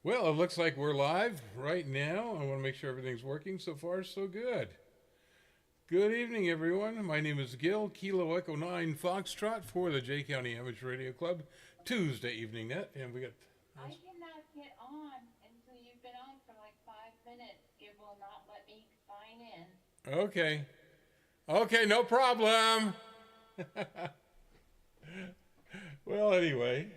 Well, it looks like we're live right now. I want to make sure everything's working. So far, so good. Good evening, everyone. My name is Gil, Kilo Echo 9 Foxtrot for the Jay County Amateur Radio Club Tuesday evening net. And we got. I cannot get on until you've been on for like 5 minutes. It will not let me sign in. Okay. Okay, no problem. Well, anyway,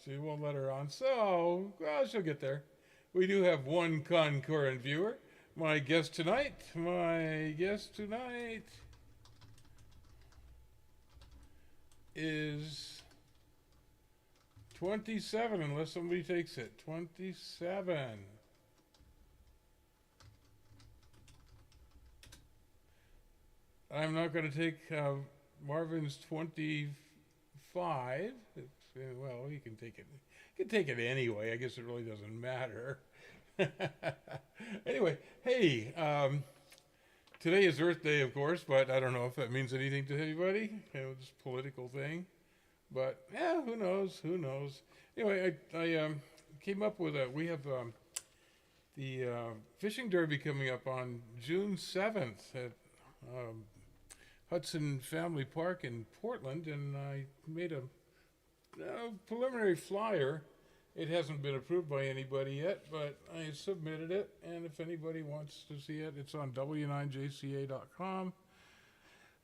she won't let her on. So, well, she'll get there. We do have one concurrent viewer. My guest tonight is 27, unless somebody takes it. 27. I'm not going to take Marvin's 25. Well, he can take it. He can take it anyway. I guess it really doesn't matter. Anyway, hey, today is Earth Day, of course, but I don't know if that means anything to anybody. It's a political thing. But, yeah, who knows? Who knows? Anyway, I came up with we have the fishing derby coming up on June 7th at um, Hudson Family Park in Portland, and I made a preliminary flyer. It hasn't been approved by anybody yet, but I submitted it, and if anybody wants to see it, it's on w9jca.com,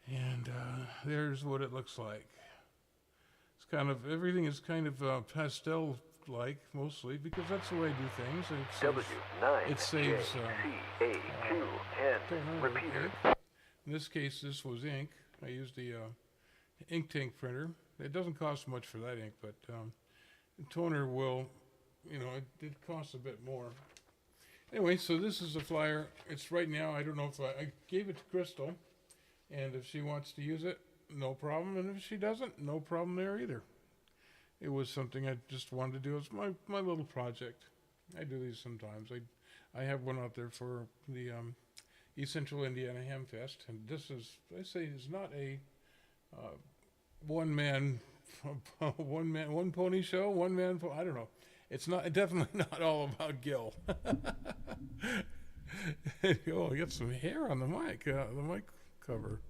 and there's what it looks like. It's kind of, everything is kind of pastel-like, mostly, because that's the way I do things. It saves Repeater. in this case, this was ink. I used the ink tank printer. It doesn't cost much for that ink, but the toner will, it costs a bit more. Anyway, so this is a flyer. It's right now, I don't know if I gave it to Crystal, and if she wants to use it, no problem. And if she doesn't, no problem there either. It was something I just wanted to do. It's my little project. I do these sometimes. I have one out there for the East Central Indiana Ham Fest, and this is, I say, is not a one pony show, I don't know. It's not, definitely not all about Gil. Oh, I got some hair on the mic cover.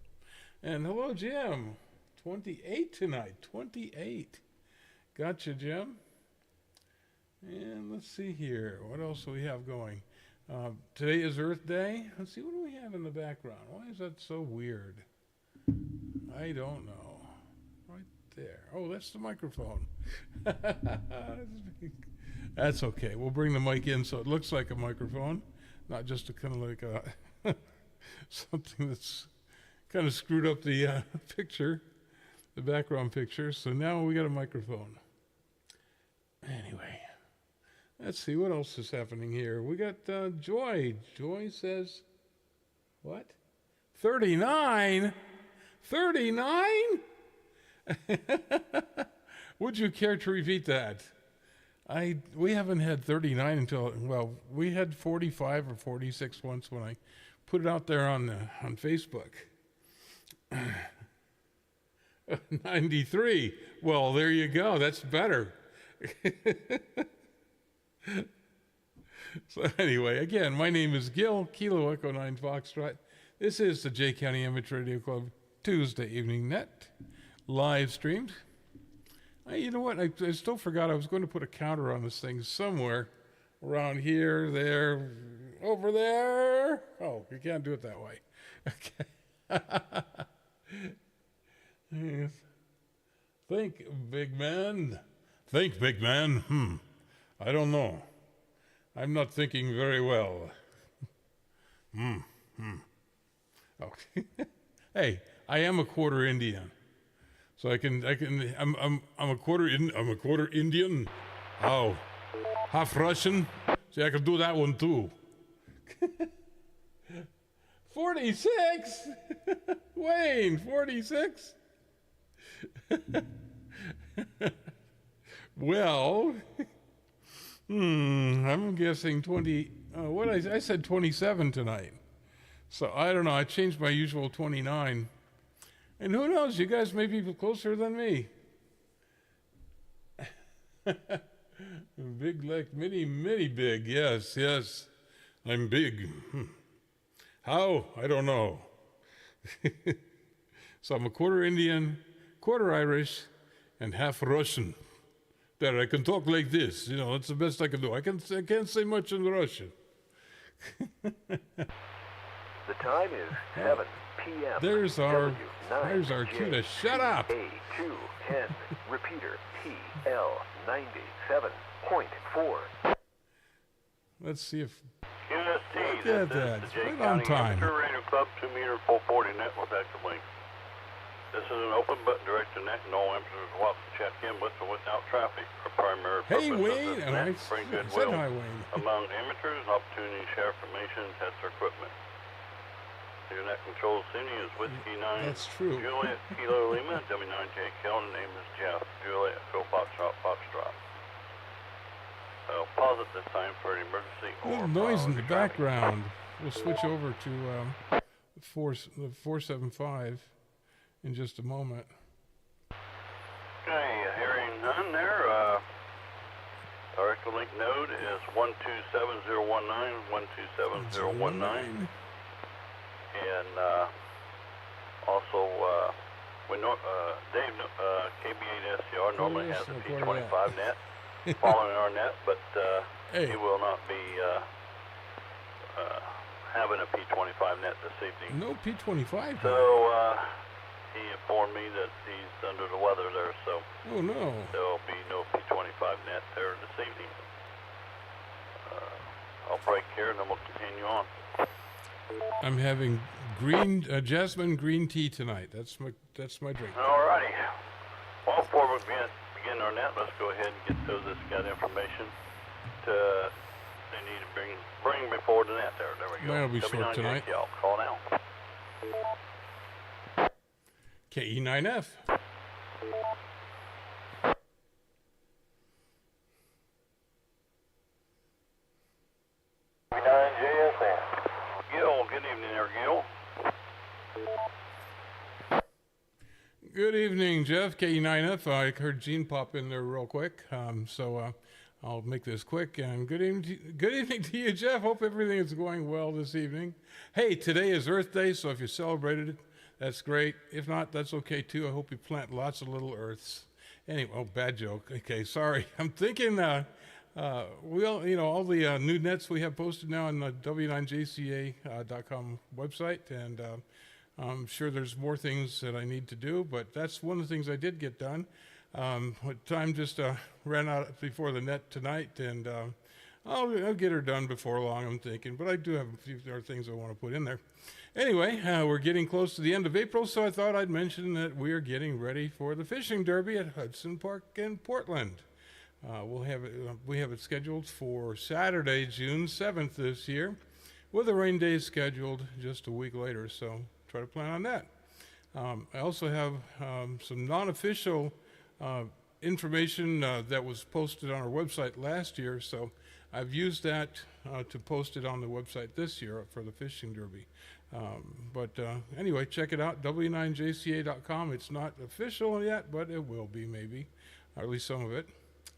And hello, Jim. 28 tonight, 28. Gotcha, Jim. And let's see here. What else do we have going? Today is Earth Day. Let's see, what do we have in the background? Why is that so weird? I don't know. Right there. Oh, that's the microphone. That's okay. We'll bring the mic in so it looks like a microphone, not just a kind of like a something that's kind of screwed up the picture, the background picture. So now we got a microphone. Anyway. Let's see, what else is happening here? We got Joy. Joy says, what? 39? 39? Would you care to repeat that? We haven't had 39 until, well, we had 45 or 46 once when I put it out there on Facebook. 93. Well, there you go. That's better. So anyway, again, my name is Gil, Kilo Echo 9 Foxtrot. This is the Jay County Amateur Radio Club Tuesday evening net, live streamed. You know what? I still forgot I was going to put a counter on this thing somewhere around here, there, over there. Oh, you can't do it that way. Okay. Yes. Think, big man. Think, big man. I don't know. I'm not thinking very well. Okay. Hey, I am a quarter Indian. So I'm a quarter Indian. Oh. Half Russian. See, I can do that one too. 46? Wayne, 46? Well, I'm guessing 20, I said 27 tonight. So I don't know, I changed my usual 29. And who knows, you guys may be closer than me. Big like mini big. Yes, yes. I'm big. How? I don't know. So I'm a quarter Indian, quarter Irish, and half Russian. There, I can talk like this. You know, that's the best I can do. I can't say much in Russian. The time is 7 p.m. There's our cue to shut up. A210, repeater TL97.4. Let's see if. UST, Look this at is that. the It's J right on County time. Amateur Radio Club 2-meter 440 net with active link. This is an open button direct to net, and all amateurs are welcome to check in with or without traffic. Our primary Hey, purpose Wayne! of this And net I is to bring said goodwill hi, Wayne. among amateurs, an opportunity to share information and test their equipment. Your net control city is Whiskey 9 That's true. Juliet Kilo Lima, W9JK, the name is Jeff, Juliet Phil Foxtrot Foxtrot. Pause at this time for an emergency A or little noise in the priority traffic. background. We'll switch over to the 475 in just a moment. Okay, hearing none there. Our Echolink node is 127019, 127019. And also, we know, Dave, KB8SCR normally has a P25 net following our net, but Hey. he will not be having a P25 net this evening. No P25. So he informed me that he's under the weather there, so Oh no. there'll be no P25 net there this evening. I'll break here and then we'll continue on. I'm having jasmine green tea tonight. That's my drink. Alrighty. Well, before we begin our net, let's go ahead and get to this got information they need to bring before the net there. There we go. That'll be short tonight. I'll call now. KE9F. Gil, good evening there, Gil. Good evening, Jeff. KE9F. I heard Gene pop in there real quick, so I'll make this quick. And good evening to you, Jeff. Hope everything is going well this evening. Hey, today is Earth Day, so if you celebrated it, that's great. If not, that's okay too. I hope you plant lots of little earths. Anyway, bad joke. Okay, sorry. I'm thinking, all the new nets we have posted now on the W9JCA.com website, and I'm sure there's more things that I need to do, but that's one of the things I did get done. Time just ran out before the net tonight, and I'll get her done before long, I'm thinking, but I do have a few other things I want to put in there. Anyway, we're getting close to the end of April, so I thought I'd mention that we are getting ready for the fishing derby at Hudson Park in Portland. We have it scheduled for Saturday, June 7th this year, with a rain day scheduled just a week later, so try to plan on that. I also have some non-official information that was posted on our website last year, so I've used that to post it on the website this year for the fishing derby. Anyway, check it out, W9JCA.com. It's not official yet, but it will be maybe, or at least some of it.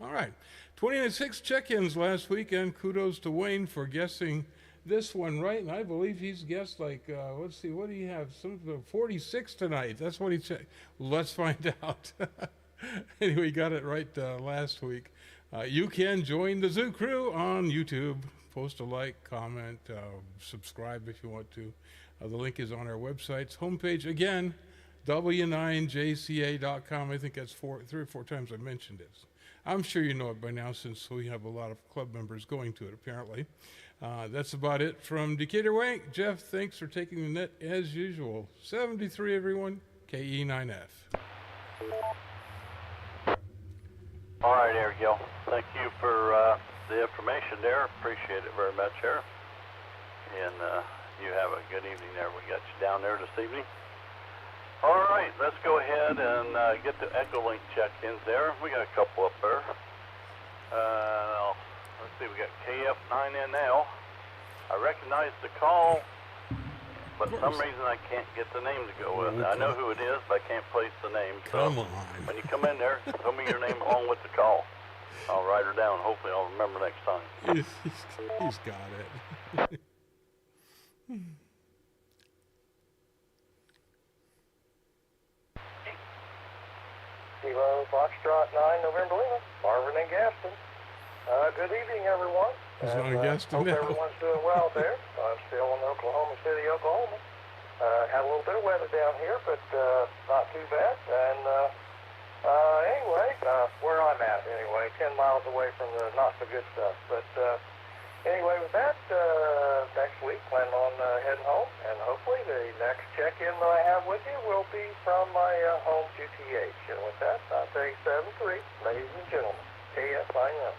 All right, 26 check-ins last week, and kudos to Wayne for guessing this one right. And I believe he's guessed let's see, what do you have? 46 tonight. That's what he checked. Let's find out. Anyway, he got it right last week. You can join the Zoo Crew on YouTube. Post a like, comment, subscribe if you want to. The link is on our website's homepage. Again, W9JCA.com. I think that's 3 or 4 times I mentioned it. I'm sure you know it by now since we have a lot of club members going to it, apparently. That's about it from Decatur Wank. Jeff, thanks for taking the net as usual. 73, everyone. KE9F. All right, there we go. Thank you for the information there. Appreciate it very much, there. And you have a good evening there. We got you down there this evening. All right, let's go ahead and get the Echolink check-ins there. We got a couple up there. Let's see, we got KF9 in now. I recognize the call, but for some reason I can't get the name to go with it. I know who it is, but I can't place the name. So Come on. when you come in there, tell me your name along with the call. I'll write her down. Hopefully I'll remember next time. He's got it. Kilo Foxtrot 9, November Lima, Marvin and Gaston. Good evening, everyone. He's not in Gaston hope now. everyone's doing well there. I'm still in Oklahoma City, Oklahoma. Had a little bit of weather down here, but not too bad. And anyway, where I'm at anyway, 10 miles away from the not so good stuff. But anyway, with that, next week plan on heading home, and hopefully the next check-in that I have with you will be from my home QTH. And with that, I'll tell you 7-3, ladies and gentlemen. KFIM.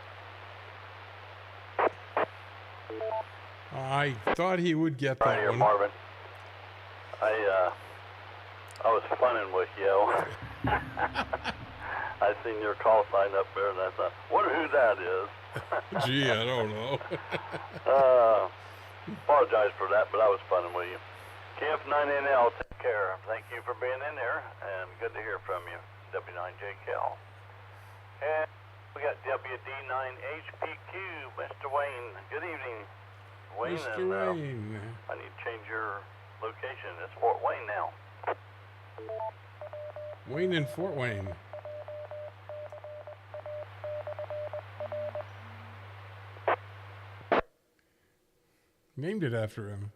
I thought he would get Right that here, one. Marvin. I was funning with you. I seen your call sign up there, and I thought, wonder who that is. Gee, I don't know. Apologize for that, but I was funning with you. KF9NL, take care. Thank you for being in there, and good to hear from you, W9JKL. And we got WD9HPQ, Mr. Wayne. Good evening, Wayne. Mr. And, Wayne. I need to change your location. It's Fort Wayne now. Wayne in Fort Wayne. Named it after him.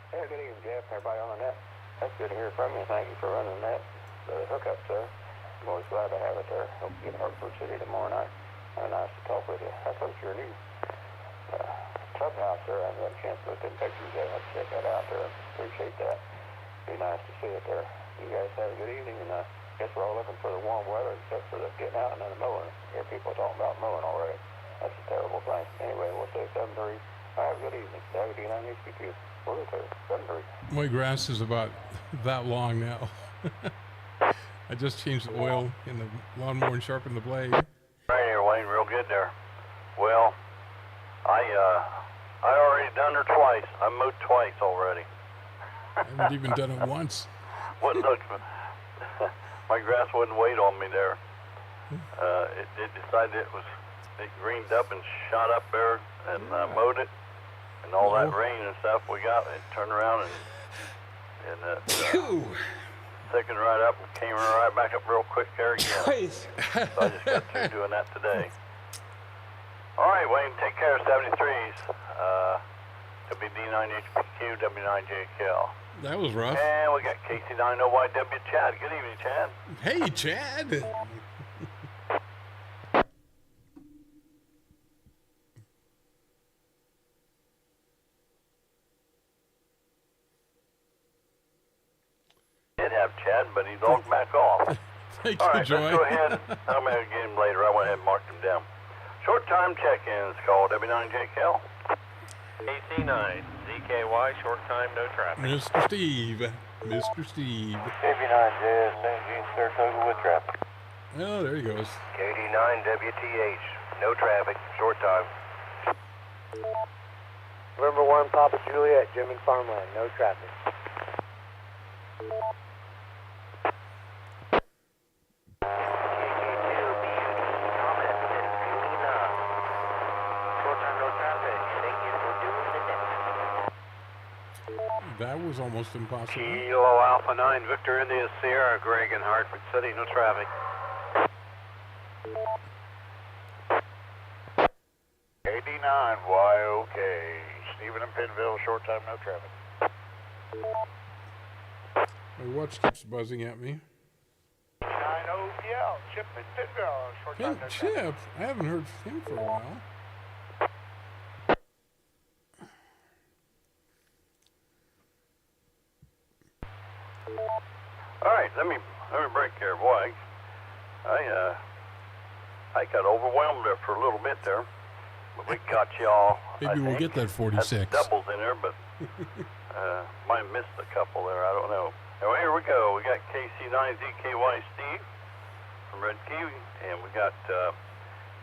Hey, good evening, Jeff. Everybody on the net. That's good to hear from you. Thank you for running that. The hookup, sir. I'm always glad to have it there. Hope you get Hartford City tomorrow night. Nice to talk with you. I thought you were new. Clubhouse, sir. I haven't had a chance to look at pictures yet. Let's check that out there. Appreciate that. Be nice to see it there. You guys have a good evening, and I guess we're all looking for the warm weather except for the getting out and then the mowing. Hear people talking about mowing already. That's a terrible thing. Anyway, we'll say 7-3. Have a good evening. WD9HPQ. We're clear. 7-3. My grass is about that long now. I just changed the oil in the lawnmower and sharpened the blade. Right here, Wayne. Real good there. Well, I already done her twice. I mowed twice already. I haven't even done it once. Wouldn't look. My grass wouldn't wait on me there. It decided it greened up and shot up there, and I mowed it, and all that rain and stuff we got, it turned around and thickened right up and came right back up real quick there again. So I just got through doing that today. All right, Wayne, take care of 73s. WD9HPQ, W9JKL. That was rough. And we got KC9OYW Chad. Good evening, Chad. Hey, Chad. Did have Chad, but he logged back off. Thank All you, right, Joy. let's go ahead. I'm going to get him later. I went ahead and marked him down. Short-time check-ins called W9JKL. AC9, ZKY, short time, no traffic. Mr. Steve. Mr. Steve. KB9JS, Gene Saratoga with traffic. Oh, there he goes. KD9WTH. No traffic. Short time. November 1, Papa Juliet, Jim and Farmland, no traffic. That was almost impossible. Kilo Alpha 9, Victor India Sierra, Greg in Hartford City, no traffic. 89YOK, Stephen and Pinville, short time, no traffic. My watch keeps buzzing at me. 90PL, Chip and Pinville, short Hey, time, no traffic. Chip. I haven't heard from him for a while. All right, let me break here, boy. I got overwhelmed there for a little bit there, but we caught y'all. Maybe we'll get that Had 46. doubles in there, but might have missed a couple there. I don't know. Anyway, here we go. We got KC9ZKY Steve from Red Key, and we got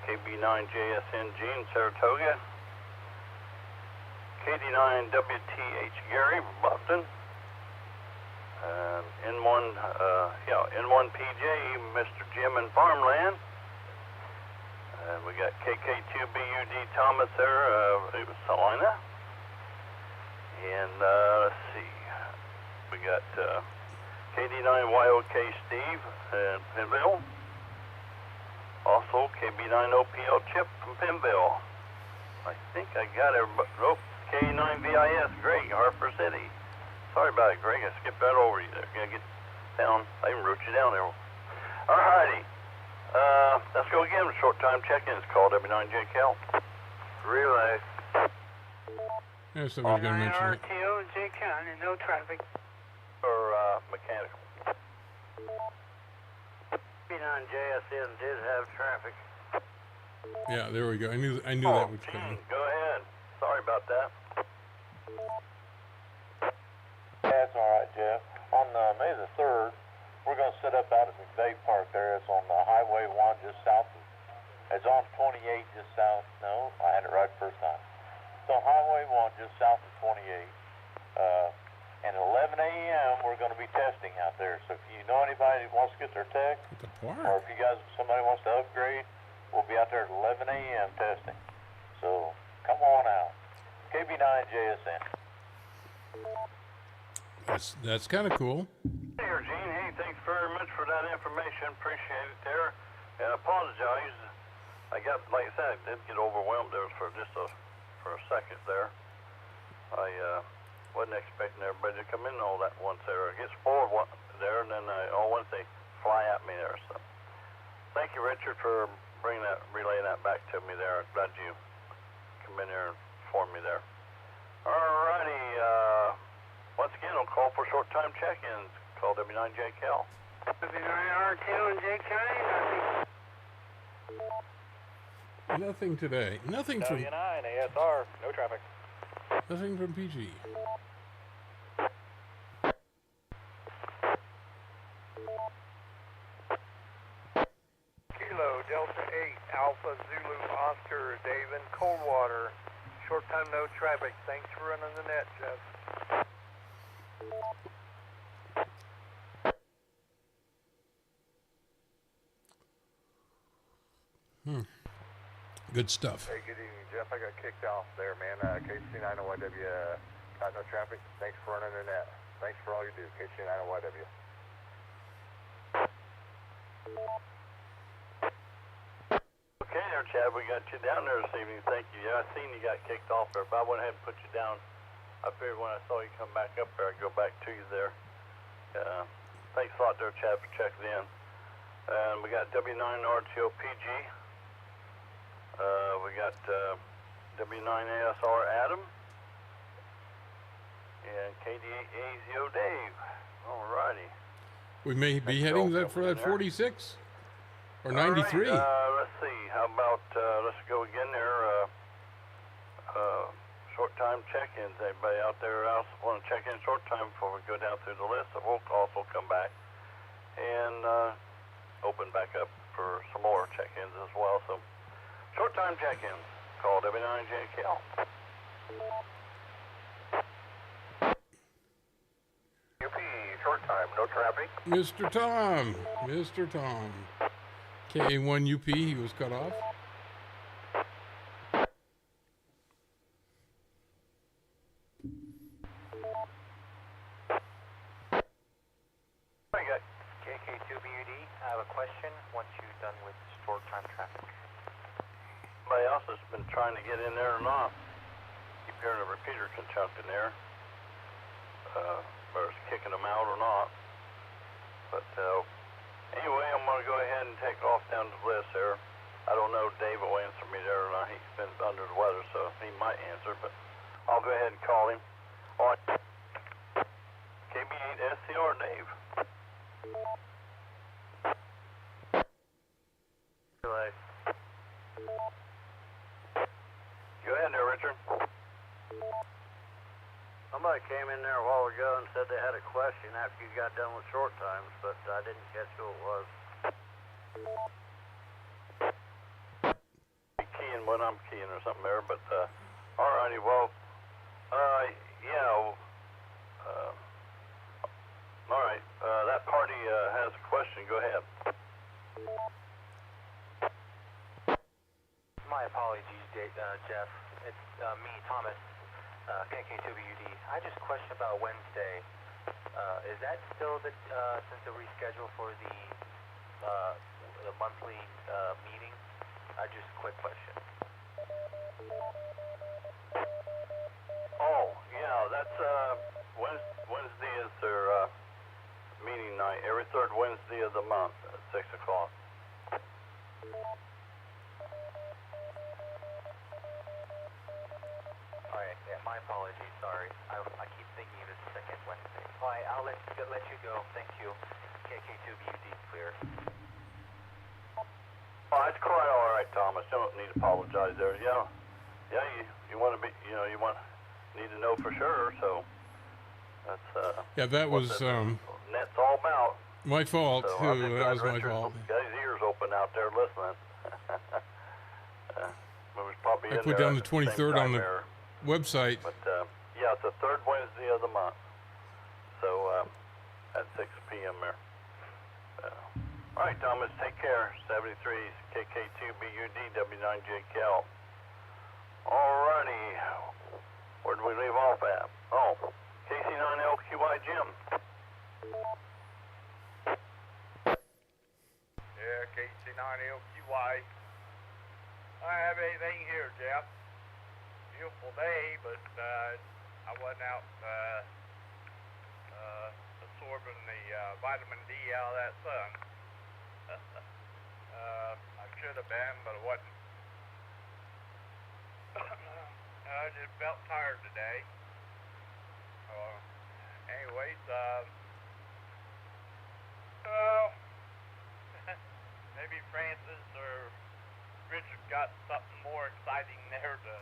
KB9JSN Gene Saratoga, KD9WTH Gary Boston, N1PJ Mr. Jim in Farmland, we got KK2BUD Thomas there, it was Salina. And let's see, we got KD9YOK Steve in Pinville. Also KB9OPL Chip from Pinville. I think I got everybody. Nope, K9VIS Greg, Harper City. Sorry about it, Greg. I skipped that over you there. Gotta get down. I even wrote you down there. Alrighty. Let's go again. Short time check-ins. Call W9JKL. Relay. Yeah, somebody's gonna mention it. RTO and J County, no traffic. For mechanical. B9JSN did have traffic. Yeah, there we go. I knew that was coming. Go ahead. Sorry about that. That's all right, Jeff. On May the 3rd, we're going to set up out at McVeigh Park there. It's on Highway 1 just south of, it's on 28 just south, no, I had it right the first time. It's on Highway 1 just south of 28. And at 11 a.m. we're going to be testing out there. So if you know anybody who wants to get their tech, At the park. or if you guys, somebody wants to upgrade, we'll be out there at 11 a.m. testing. So come on out. KB9JSN. That's kind of cool. Hey, Gene. Hey, thanks very much for that information. Appreciate it there. And I apologize. I got, like I said, I did get overwhelmed there for just for a second there. I wasn't expecting everybody to come in all that once there. I get spoiled there, and then all once they fly at me there. So thank you, Richard, for relaying that back to me there. I'm glad you come in there and inform me there. Alrighty. Once again, I'll call for short time check-ins. Call W9JKL. RTO and J County, nothing. Nothing today. Nothing from W9 ASR, no traffic. nothing from PG. Kilo Delta 8 Alpha Zulu Oscar David Coldwater. Short time no traffic. Thanks for running the net, Jeff. Good stuff. Hey, good evening, Jeff. I got kicked off there, man. KC9OYW got no traffic. Thanks for running the net. Thanks for all you do, KC9OYW. Okay there, Chad, we got you down there this evening. Thank you. Yeah, I seen you got kicked off there, but I went ahead and put you down. I figured when I saw you come back up there, I'd go back to you there. Thanks a lot there, Chad, for checking in. And we got W9RTOPG. We got W9ASR Adam. And KD8AZO Dave. Alrighty. We may be Thanks, heading Bill, for that there. 46 or All right, 93. let's see. How about let's go again there. Short time check-ins. Anybody out there else want to check in short time before we go down through the list? So we'll also come back and open back up for some more check-ins as well. So short time check-ins. Call W9JKL. UP, short time, no traffic. Mr. Tom. KA1UP, he was cut off. I got KK2BUD. I have a question once you're done with short time traffic. Anybody else that's been trying to get in there or not? Keep hearing the repeater chunk in there. Whether it's kicking them out or not. But anyway, I'm going to go ahead and take off down the list there. I don't know if Dave will answer me there or not. He's been under the weather, so he might answer, but I'll go ahead and call him. All right. KB8SCR Dave. Relay. Go ahead there, Richard. Somebody came in there a while ago and said they had a question after you got done with short times, but I didn't catch who it was. Keying when I'm keying or something there, but alrighty, well, yeah, alright, that party has a question. Go ahead. apologies, Jeff. It's me, Thomas, KK2BUD. I just question about Wednesday. Is that still since the reschedule for the monthly meeting? Just a quick question. Oh, yeah, that's Wednesday is their meeting night. Every third Wednesday of the month at 6 o'clock. All right, yeah, my apologies. Sorry, I keep thinking it's the second Wednesday. All right, I'll let you go. Thank you. KK2BUD clear. Oh, that's quite all right, Thomas. You don't need to apologize there. Yeah, you want to be, you need to know for sure. So that's Yeah, that was net's all about. my fault So too. I'm just That glad was my Richard's fault. got his ears open out there listening. We was probably I in put there down the at same 23rd on time the there. website. But yeah, it's the third Wednesday of the month. So at 6 p.m. there. All right, Thomas, take care. 73 KK2BUD W9JKL. All righty. Where did we leave off at? Oh, KC9LQI Jim. Yeah, KC9LQY. I have anything here, Jeff. Beautiful day, but I wasn't out absorbing the vitamin D out of that sun. I should have been, but I wasn't. I just felt tired today. Anyways, maybe Francis or Richard got something more exciting there to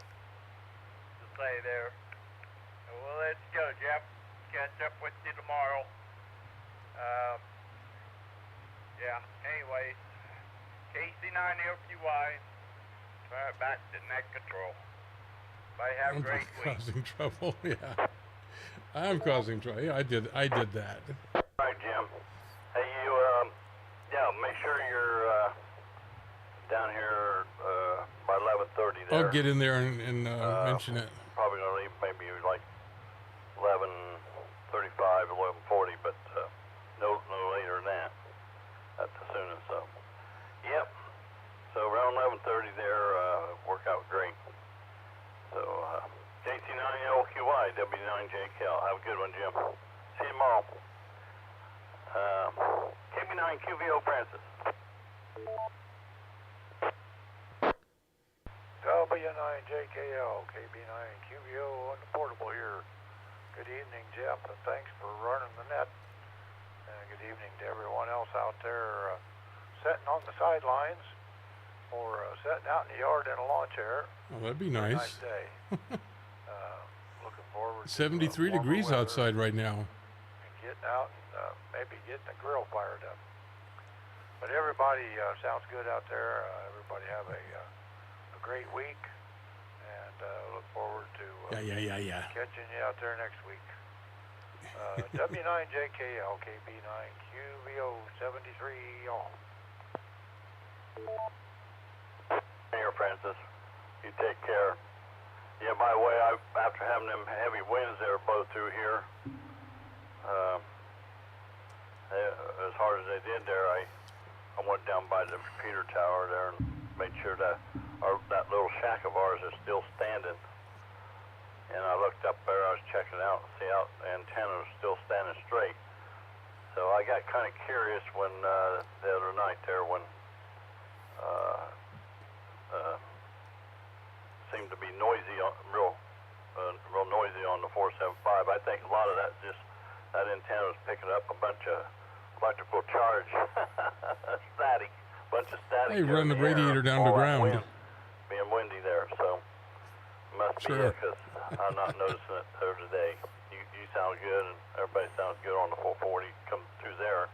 say there. Well, let's go, Jeff. Catch up with you tomorrow. Yeah, anyways, KC9LQY, back to net control. Bye, have a I'm great week. causing trouble. Yeah, I'm causing trouble. Yeah, I did that. All right, Jim. Hey, you, yeah, make sure you're down here by 11:30 there. I'll get in there and mention it. Probably gonna leave maybe like 11:35, 11:40, but no later than that. That's the soonest. So, yep. So around 11:30 there, work out great. So KC9LQY W9JKL. Have a good one, Jim. See you tomorrow. KB9QVO Francis. W9JKL, KB9QVO on the portable here. Good evening, Jeff, and thanks for running the net. And good evening to everyone else out there sitting on the sidelines or sitting out in the yard in a lawn chair. Oh, that'd be Nice nice. day. Looking forward to 73 warmer degrees weather outside right now. and getting out and maybe getting the grill fired up. But everybody sounds good out there. Everybody have a great week, and look forward to Yeah. catching you out there next week. W9JKL, KB9QVO 73 y'all. Here, Francis. You take care. Yeah, by the way, after having them heavy winds there blow through here, as hard as they did there, I went down by the repeater tower there and made sure that that little shack of ours is still standing. And I looked up there, I was checking it out and see how the antenna was still standing straight. So I got kind of curious when the other night there when seemed to be noisy, real noisy on the 475. I think a lot of that that antenna was picking up a bunch of electrical charge, bunch of static. Hey, run the radiator down to ground. Being windy there, so must be Sure. it because I'm not noticing it there today. You sound good, and everybody sounds good on the 440 coming through there.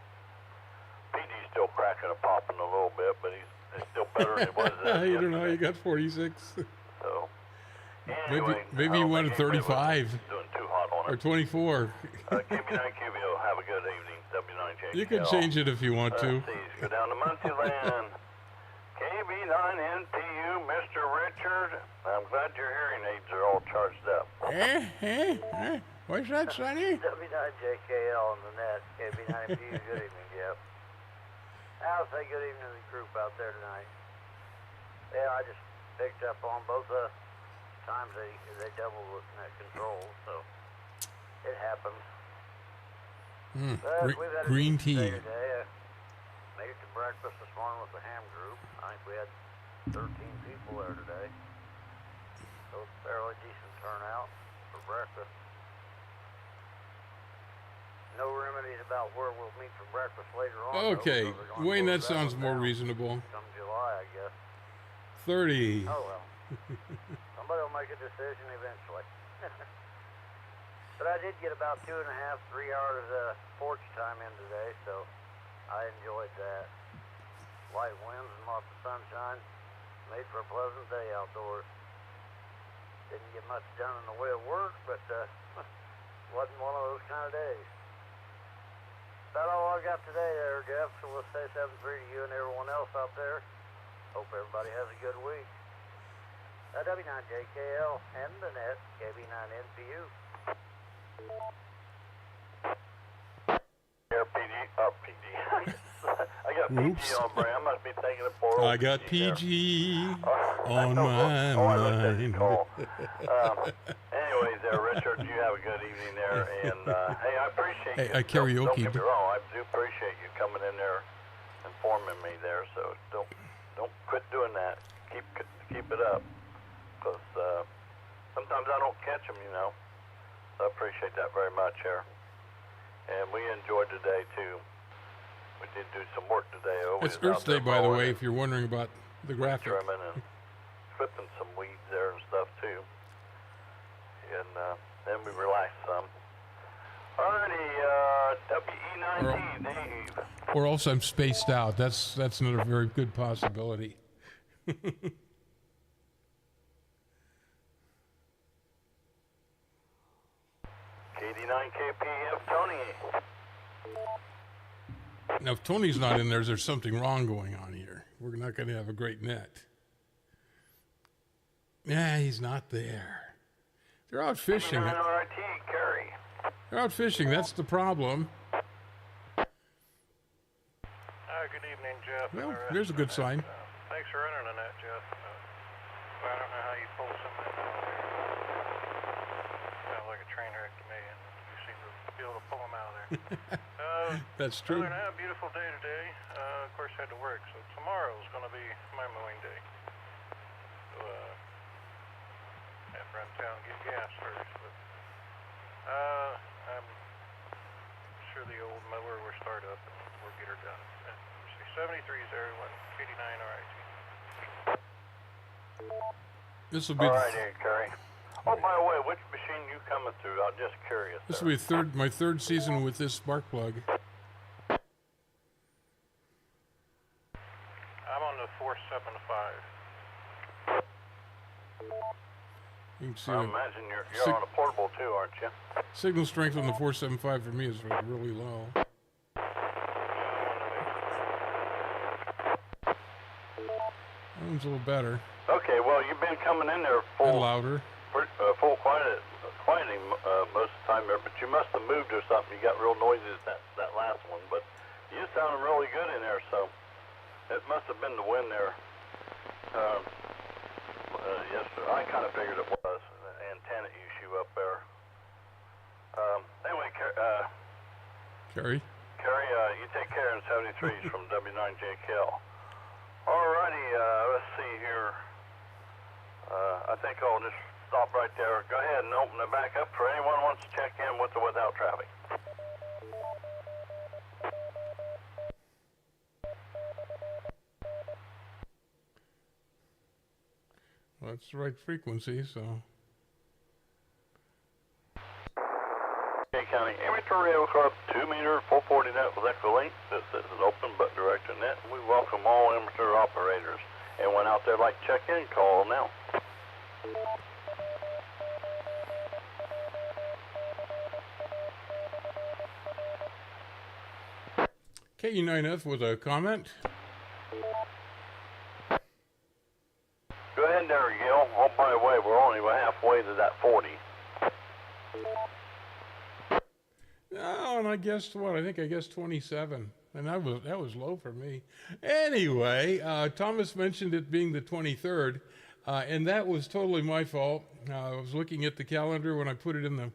PG's still cracking and popping a little bit, but he's still better than he was. You don't know. You got 46. So anyway, Maybe you wanted 35 doing too hot on or it. 24. KB9QVO, have a good evening. W9JKL. You can change it if you want to. Go down to Muncie Land. KB9NTU, Mr. Rich. Richard. I'm glad your hearing aids are all charged up. What's that, Sonny? W9JKL on the net. KB9PU. Good evening, Jeff. I'll say good evening to the group out there tonight. Yeah, I just picked up on both times they doubled with net control, so it happens. But we've had a Green decent day tea. today. Made it to breakfast this morning with the ham group. I think we had 13 people there today. So it's a fairly decent turnout for breakfast. No remedies about where we'll meet for breakfast later on. Okay, though, because we're gonna Wayne, close that sounds one more down reasonable. Come July, I guess. 30. Oh well. Somebody will make a decision eventually. But I did get about 2.5, 3 hours porch time in today, so I enjoyed that. Light winds and lots of sunshine made for a pleasant day outdoors. Didn't get much done in the way of work, but wasn't one of those kind of days. About all I got today there, Jeff, so we'll say 7-3 to you and everyone else out there. Hope everybody has a good week. W9JKL and the net, KB9NPU. Here, PD. I got Oops. PG on Bram. Must be thinking of poor old I got there. PG Oh, on my oh, I looked at your mind. call. Anyways, there, Richard, you have a good evening there, and hey, I appreciate Hey, you. I Don't karaoke'd. get me wrong, I do appreciate you coming in there, informing me there. So don't quit doing that. Keep it up, because sometimes I don't catch them, you know. So I appreciate that very much here, and we enjoyed today too. We did do some work today. It's Earth Day, by the way, if you're wondering about the graphic. trimming and clipping some weeds there and stuff too. And then we relaxed some. Alrighty, WE19, Dave. Or else I'm spaced out. That's another very good possibility. KD9KPF, Tony. Now, if Tony's not in there, there's something wrong going on here. We're not going to have a great net. Yeah, he's not there. They're out fishing. RT, Kerry. They're out fishing. That's the problem. Good evening, Jeff. Well, there's a good sign. Thanks for running on that, Jeff. I don't know how you pull something out there. Sounds like a train wreck to me, and you seem to be able to pull them out of there. That's true. Other than that, beautiful day today. Of course, had to work, so tomorrow's going to be my mowing day. So, have to run down and get gas first, but I'm sure the old mower will start up and we'll get her done. 73's there, 189 RIT. This will be Alright, Kerry. Oh, by the way, which machine you coming through? I'm just curious. this will be my third season with this spark plug. I'm on the 475. You can see I the imagine you're on a portable too, aren't you? signal strength on the 475 for me is really low. That one's a little better Okay, well, you've been coming in there and full louder. quieting most of the time there, but you must have moved or something. You got real noises that last one, but you sounded really good in there, so it must have been the wind there. Yes, sir. I kind of figured it was an antenna issue up there. Anyway, Kerry? Kerry, you take care in 73s from W9JKL. Alrighty, let's see here. I think I'll just stop right there. Go ahead and open it back up for anyone who wants to check in with or without traffic. Well, that's the right frequency, so. King County Amateur Radio Club 2 meter 440 net with Echolink. This is an open but direct to net. We welcome all amateur operators. Anyone out there like to check in, call now. KE9F with a comment. Go ahead there, Gil. halfway to that 40. Oh, and I guessed what? I think I guessed 27. And that was low for me. Anyway, Thomas mentioned it being the 23rd, and that was totally my fault. I was looking at the calendar when I put it in the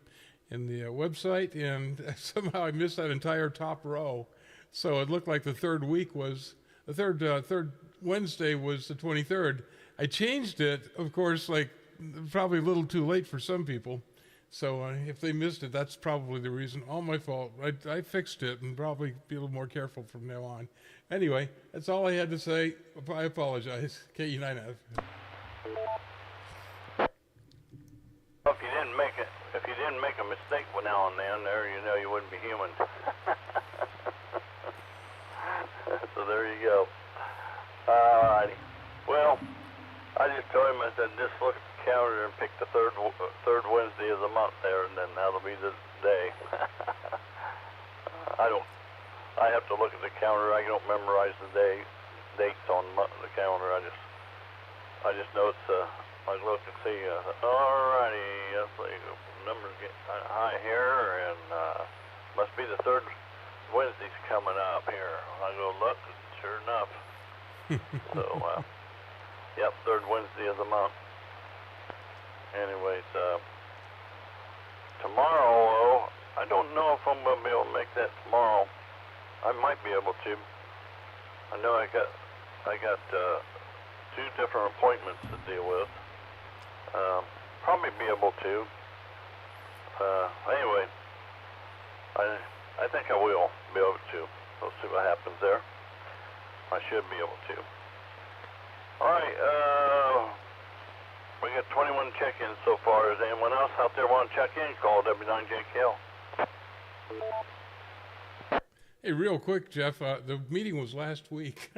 website, and somehow I missed that entire top row. So it looked like the third Wednesday was the 23rd. I changed it, of course, like probably a little too late for some people. So if they missed it, that's probably the reason. All my fault. I fixed it and probably be a little more careful from now on. Anyway, that's all I had to say. I apologize. KE9F. If you didn't make a mistake now and then, there you know you wouldn't be human. So there you go. Alrighty. Well, I just told him, I said, just look at the calendar and pick the third Wednesday of the month there, and then that'll be the day. I have to look at the calendar. I don't memorize the dates on the calendar. I just know it's, I look and see, alrighty, let's see, numbers get high here, and must be the third Wednesday's coming up here. I go look, sure enough. So, yep, third Wednesday of the month. Anyways, tomorrow, I don't know if I'm going to be able to make that tomorrow. I might be able to. I know I got two different appointments to deal with. Probably be able to. Anyway, I think I will be able to. We'll see what happens there. I should be able to. Alright, we got 21 check-ins so far. Is anyone else out there want to check in? Call W9JKL. Hey, real quick, Jeff, the meeting was last week.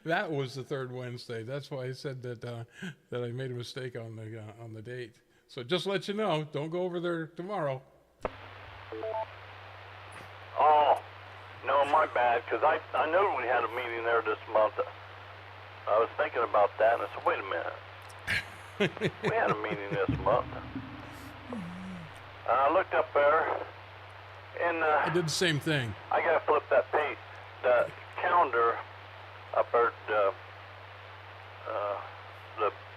That was the third Wednesday. That's why I said that I made a mistake on the date. So just let you know, don't go over there tomorrow. Oh, no, my bad, because I knew we had a meeting there this month. I was thinking about that, and I said, wait a minute. We had a meeting this month. I looked up there, and I did the same thing. I got to flip that page. The calendar up there, the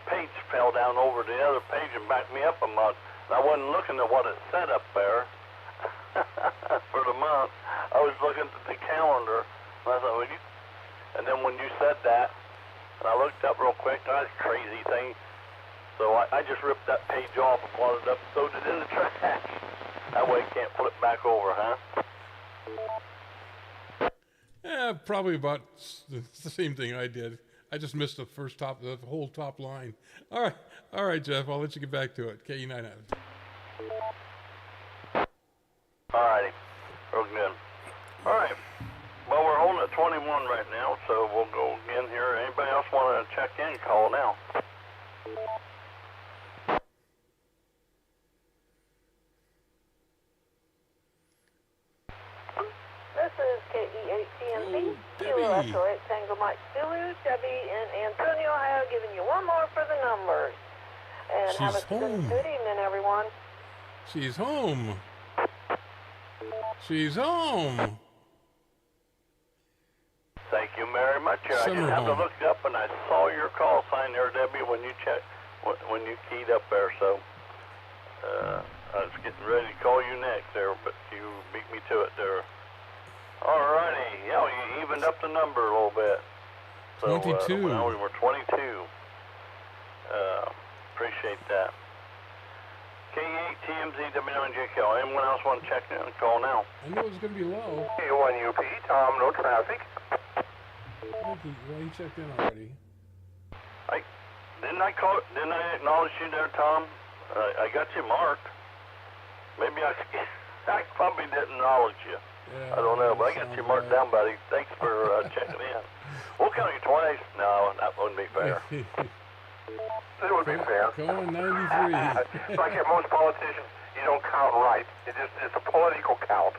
page fell down over the other page and backed me up a month. And I wasn't looking at what it said up there for the month. I was looking at the calendar, and I thought, and then when you said that, and I looked up real quick, that's a crazy thing. So I just ripped that page off and wadded up and throwed it in the trash. That way it can't flip back over, huh? Yeah, probably about the same thing I did. I just missed the whole top line. All right, Jeff, I'll let you get back to it. KE9F. All righty, real good. All right, well, we're holding at 21 right now, so we'll go again here. Anybody else want to check in, call now. This is KE8TMC, Kilo Echo 8 Tango Mike Zulu, Debbie in Antonio, Ohio, giving you one more for the numbers. And have a good evening, everyone. She's home. She's home. Thank you very much. I just had to look up, and I saw your call sign there, Debbie, when you keyed up there. So I was getting ready to call you next there, but you beat me to it there. All righty. Yeah, you evened up the number a little bit. So 22. Now we were 22. Appreciate that. K8TMZ W9JKL. Anyone else want to check in and call now? I knew it was going to be low. K1UP, Tom, no traffic. Well, he checked in already. Didn't I acknowledge you there, Tom? I got you marked. Maybe I probably didn't acknowledge you. Yeah, I don't know, but I got you marked down, buddy. Thanks for checking in. We'll count you twice. No, that wouldn't be fair. It would be fair. Come on, 93. It's like at most politicians, you don't count right. It's a political count.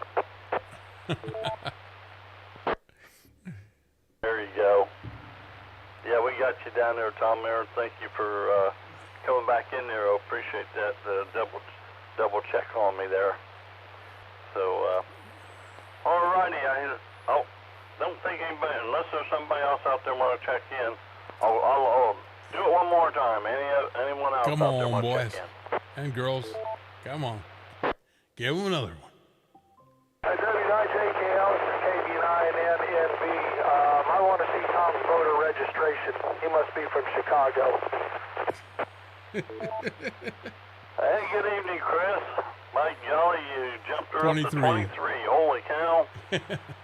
There you go. Yeah, we got you down there, Tom Aaron. Thank you for coming back in there. I appreciate that. Double check on me there. So, alrighty. Don't think anybody, unless there's somebody else out there want to check in. I'll do it one more time. Anyone else Come out there on, want to boys check in? and girls. Come on. Give them another one. W9JKL, this is KB9NNB. I want to see Tom's voter registration. He must be from Chicago. Hey, good evening, Chris. Mike Jolly, you jumped her up to 23. Holy cow.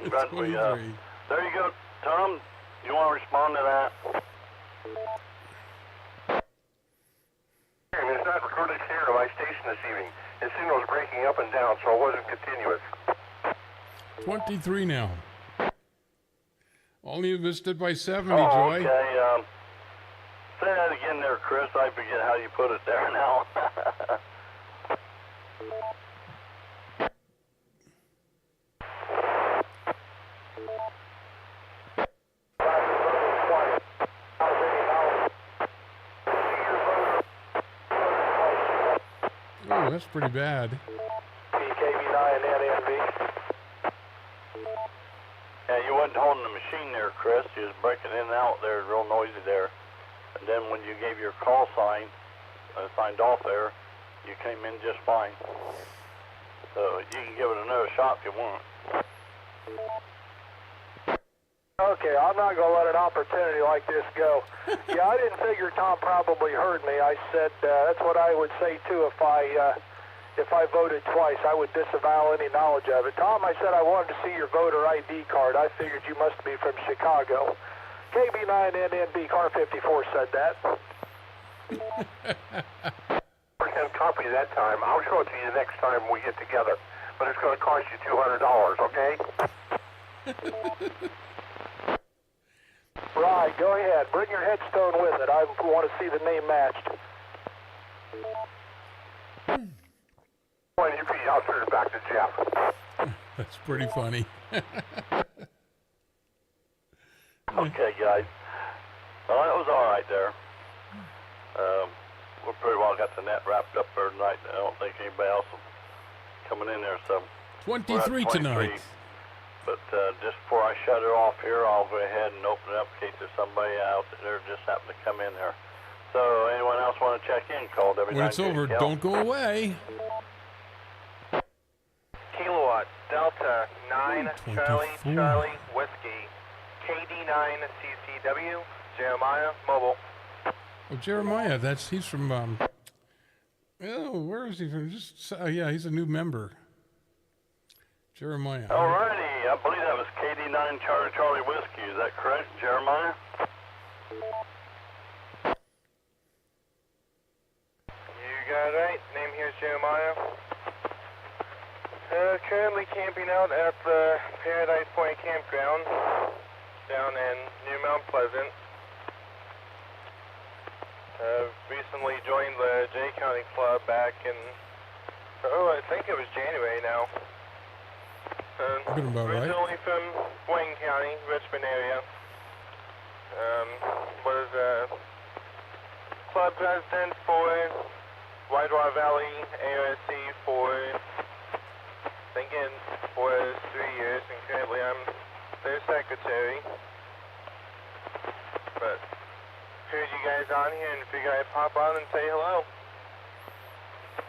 Glad 23. There you go. Tom, you want to respond to that? It's not recorded here at my station this evening. His signal was breaking up and down, so it wasn't continuous. 23 now. Only missed it by 70, Joy. Okay. Say that again there, Chris. I forget how you put it there now. Oh, that's pretty bad. PKB9NNB. Yeah, you wasn't holding the machine there, Chris. You was breaking in and out there, real noisy there. And then when you gave your call sign, signed off there, you came in just fine. So you can give it another shot if you want. Okay, I'm not going to let an opportunity like this go. Yeah, I didn't figure Tom probably heard me. I said that's what I would say too if I voted twice. I would disavow any knowledge of it. Tom, I said I wanted to see your voter ID card. I figured you must be from Chicago. KB9NNB car 54 said that. % copy that time. I'll show it to you next time we get together. But it's going to cost you $200, okay? Right, go ahead. Bring your headstone with it. I want to see the name matched. I'll turn it back to Jeff. That's pretty funny. Okay, guys. Well, that was all right there. We pretty well got the net wrapped up for tonight. I don't think anybody else is coming in there, so 23 tonight. But just before I shut it off here, I'll go ahead and open it up in case there's somebody out there just happened to come in there. So anyone else want to check in? Call W9JKL. When it's over, don't go away. Kilowatt Delta 9 Charlie 24. Charlie Whiskey KD9 CCW Jeremiah Mobile. Oh, Jeremiah, he's from, where is he from? Yeah, he's a new member. Jeremiah. Alrighty, I believe that was KD9 Charlie Charlie Whiskey. Is that correct, Jeremiah? You got it right. Name here is Jeremiah. Currently camping out at the Paradise Point Campground down in New Mount Pleasant. Recently joined the Jay County Club back in, I think it was January now. Originally from Wayne County, Richmond area. Was club president for Whitewater Valley ARC for, I think it was 3 years, and currently I'm their secretary. But heard you guys on here and figured I'd pop on and say hello.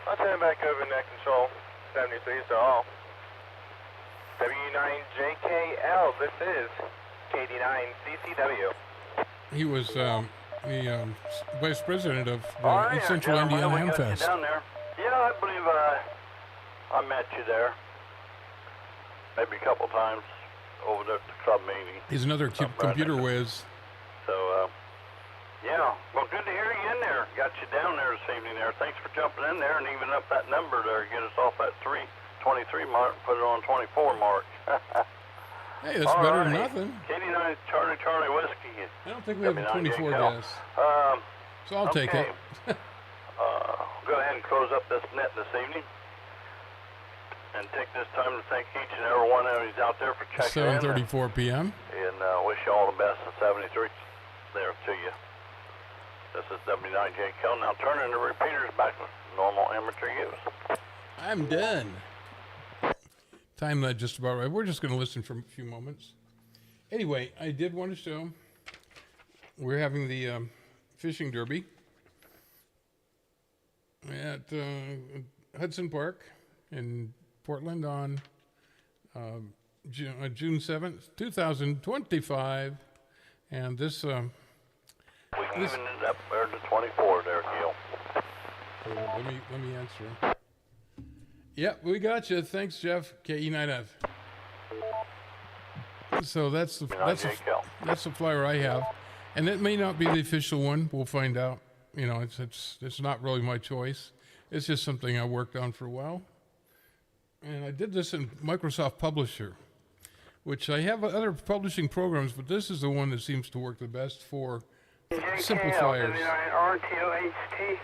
I'll turn it back over to net control, 73 so all. W9JKL, this is KD9CCW. He was the vice president of the East Central Indiana Hamfest. Down there. Yeah, I believe I met you there. Maybe a couple times over there at the club meeting. He's another computer whiz. So, yeah, well, good to hear you in there. Got you down there this evening there. Thanks for jumping in there and even up that number there. Get us off that 23 mark, put it on 24 mark. Hey, that's better than nothing. KD9 Charlie Charlie Whiskey. I don't think we have a 24 gas. So I'll take it. Go ahead and close up this net this evening. And take this time to thank each and every one of you out there for checking in. 7:34 p.m. And wish you all the best in 73 there to you. This is W9JQ. Now turning the repeaters back to normal amateur use. I'm done. Time that just about right. We're just going to listen for a few moments. Anyway, I did want to show we're having the fishing derby at Hudson Park in Portland on June 7th, 2025. And this... We even ended up there to 24 there, Gil. Let me answer. Yep, we got you. Thanks, Jeff. KE9F. So that's the flyer I have, and it may not be the official one. We'll find out. You know, it's not really my choice. It's just something I worked on for a while, and I did this in Microsoft Publisher, which I have other publishing programs, but this is the one that seems to work the best for simplifiers. RTOHT.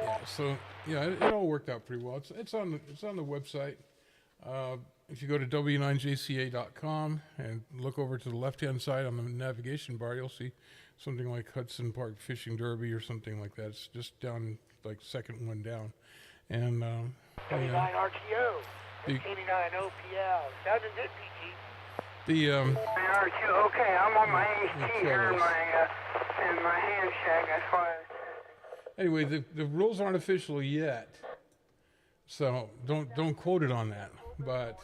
Yeah, so yeah, it all worked out pretty well. It's on the website. If you go to w9jca.com and look over to the left-hand side on the navigation bar, you'll see something like Hudson Park Fishing Derby or something like that. It's just down, like second one down. And W9 RTO, 89 OPL. Sounding good, PG. the RTO, okay, I'm on my AT here in my hand shack. That's why. anyway, the rules aren't official yet, so don't quote it on that. But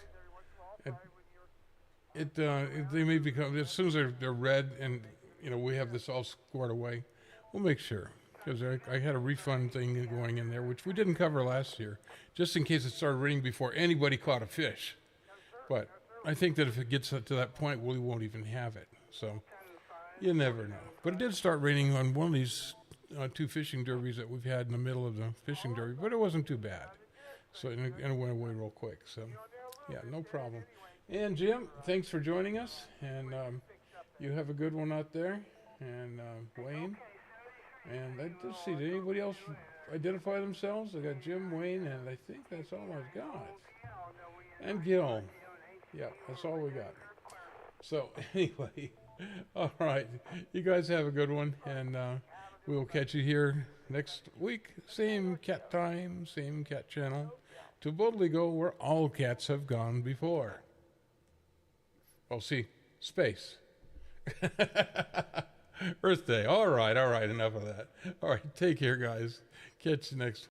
they may become, as soon as they're read and you know we have this all squared away, we'll make sure, because I had a refund thing going in there which we didn't cover last year, just in case it started raining before anybody caught a fish. But I think that if it gets to that point, we won't even have it. So you never know. But it did start raining on one of these two fishing derbies that we've had in the middle of the fishing derby, but it wasn't too bad. So and it went away real quick. So yeah, no problem. And Jim, thanks for joining us. And you have a good one out there. And Wayne. And let's see, did anybody else identify themselves? I got Jim, Wayne, and I think that's all I've got. And Gil. Yeah, that's all we got. So anyway, all right. You guys have a good one. And we'll catch you here next week. Same cat time, same cat channel. To boldly go where all cats have gone before. Oh, see, space. Earth Day. All right, enough of that. All right, take care, guys. Catch you next